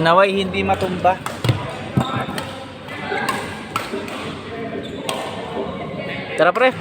Naway hindi matumba. Tara pre.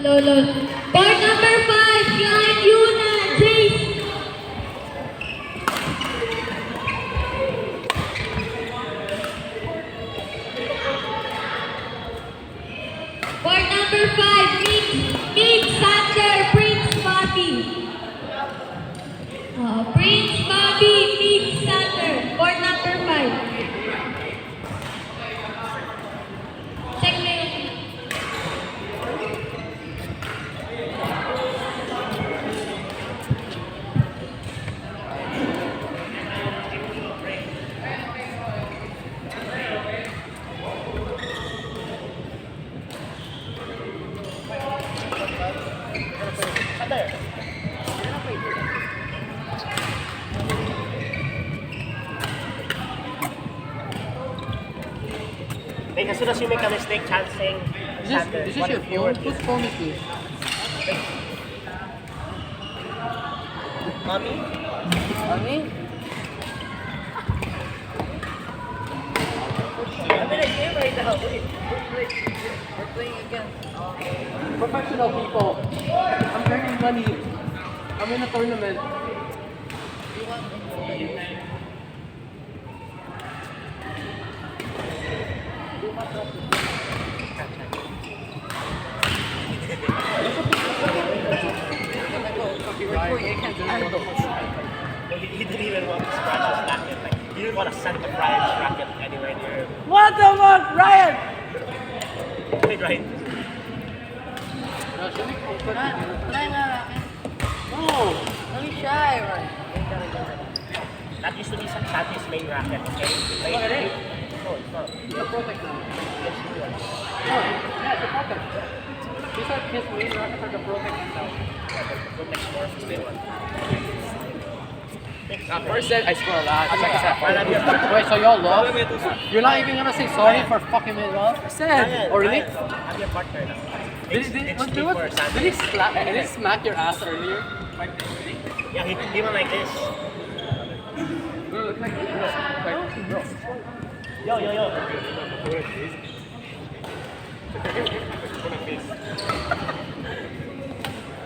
Lolo. Board number 5, Klein Yuna, Jace. Board number 5, Nick Sander, Prince Bobby. Prince Bobby, Nick Sander. Board number 5. Check na yun. Like, as soon as you make a mistake, chancing. Is this your phone? Whose phone is this? Mommy? Mommy? I'm in a game right now. Wait. We're playing against professional people. I'm earning money. I'm in a tournament. He didn't even want to scratch his racket. Like, he didn't want to send the Brian's racket anywhere near him. What the fuck, Ryan? Wait, right? No, don't be shy, man. That used to be Santi's main racket, okay? Like, Oh, it is? No, it's not. It's a protect now. Yes, you are. Oh, yeah, it's a protect. These are his main rackets are the protect now. Yeah, the next more is the one. First set, I score a lot. Second set, Alam niyo, wait, so y'all lost? You're not even gonna say sorry for fucking me off? I said. Ryan, Oh, really? Ryan, I'm your partner now. Did he smack your ass earlier? Yeah, he went like this. Look like bro. Yo.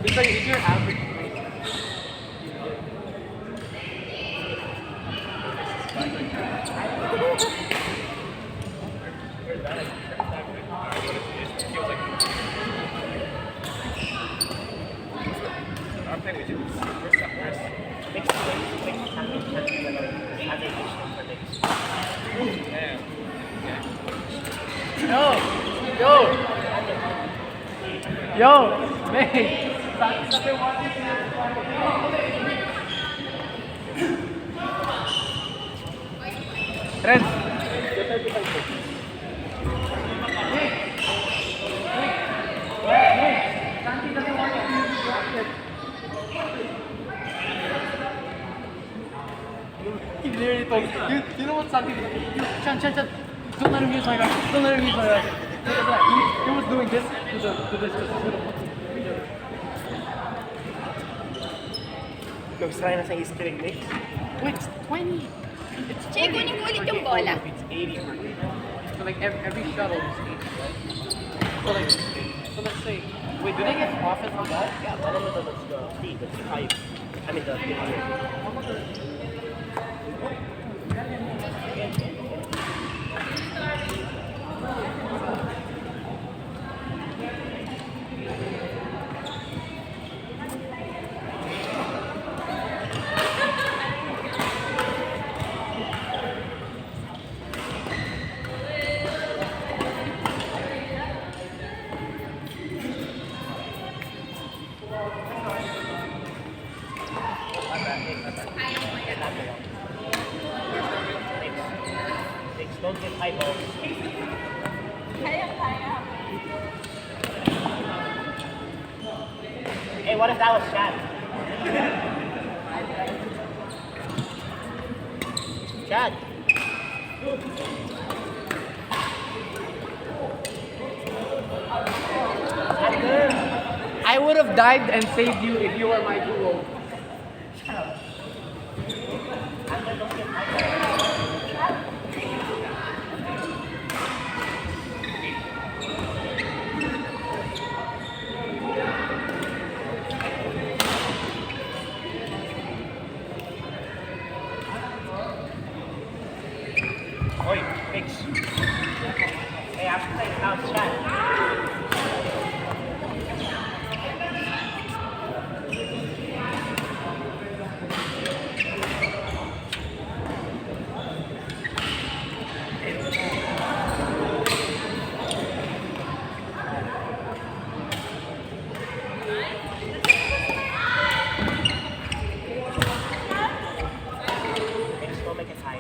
It's like if you're average. Yo, mate. Ren, He literally told me, you know what Santi did? Chan, don't let him use my racket. Don't let him use my racket. He was doing this to this. Nag-try na sa history, Nick. Wait, it's 20. It's kunin ko ulit yung bola. It's 80 per game. So like every shuttle is 8, right? So let's say, wait, do they get profit on that? Yeah, one of them is the fee, the five. I mean the 50. Thanks. Don't get high balls. Hey, what if that was Chad? Chad. I would have dived and saved you if you were my duo. Oi, fix. Hey, I'm playing now, Chad. Fix, don't make it high.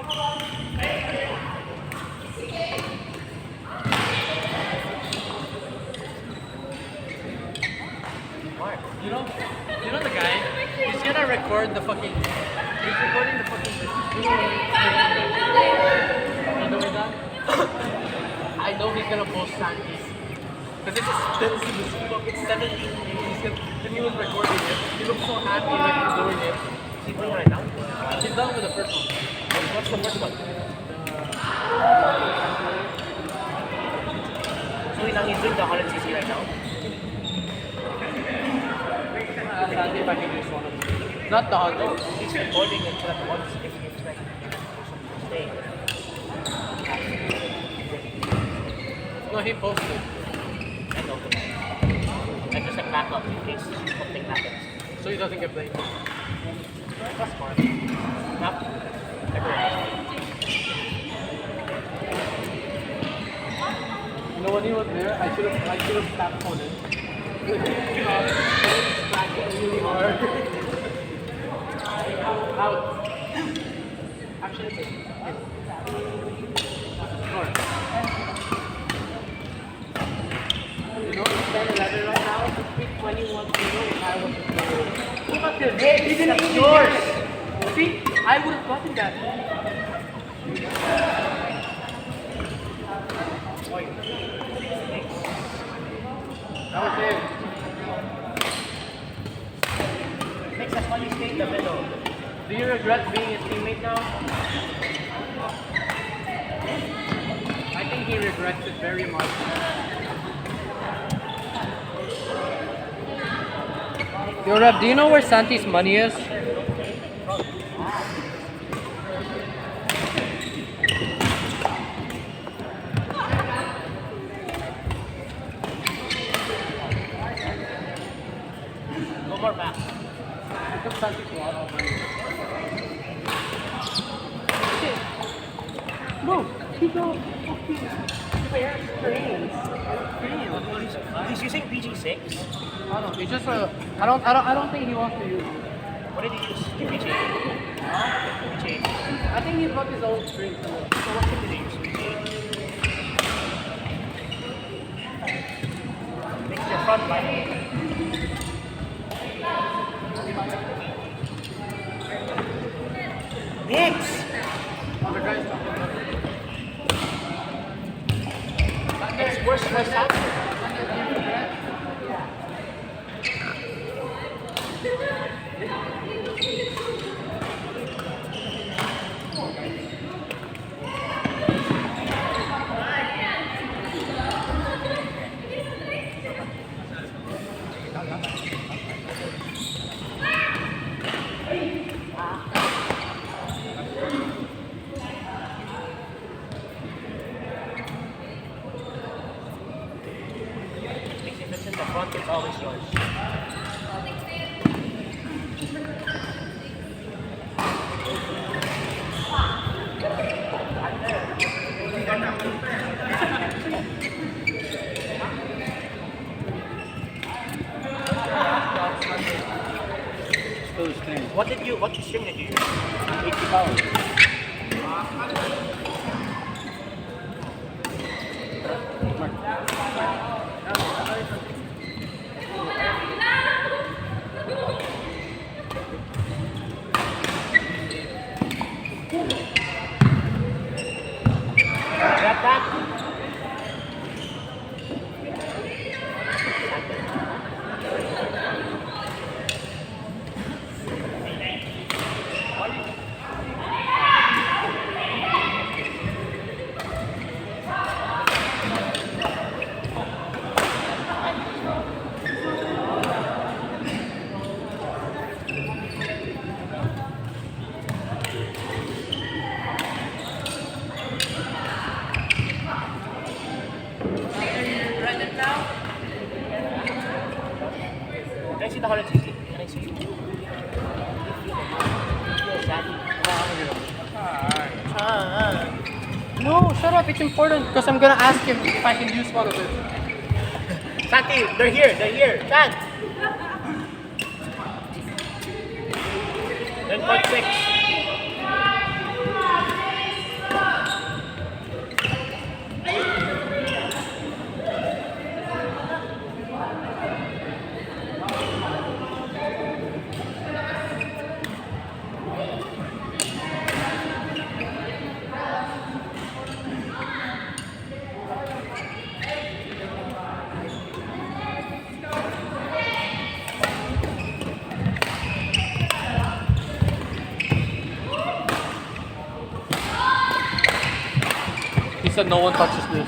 Mark. You know the guy? He's gonna record the fucking. He's recording the fucking. You know that? I know he's gonna post Sandy's. Because it's 17 minutes. Then he was recording it. He looks so happy when he's doing it. Is he doing it right now? He's done with the first one. What's the first one? So he's doing the 100cc right now? Sandy, if I can use one of them. Not the hot He's recording it so that once if it's like stay. No, he posted. I know. And just like back up in case something happens. So he doesn't get blamed. That's smart. Not everyone. You know when he was there, I should have tapped on it. Smacked it really hard. Out. Actually, it's You know, it's 10-11 right now. It's 3:21 if I was to play. Look at this. Hey, you didn't eat yours. See, I would have gotten that. That was it. Makes us funny stay in the middle. Do you regret being his teammate now? I think he regrets it very much. Yo, Rev, do you know where Santi's money is? No more back. I took Santi's wallet of money. No, he got fucking spare screens. He's using PG6. I don't know. It's just a. I don't think he wants to use it. What did he use? PG8. PG8. I think he bought his own screen. So what did he use? PG8. Makes your front line. Knicks! Other guys talking about it. It's worse for Samson. It's always yours. What string did you use? 80 pounds. Got that? Can I see the 160? Can I see you? No, shut up. It's important because I'm gonna ask him if I can use one of it. Santi, they're here. They're here. Chan. 10.6. He said no one touches this.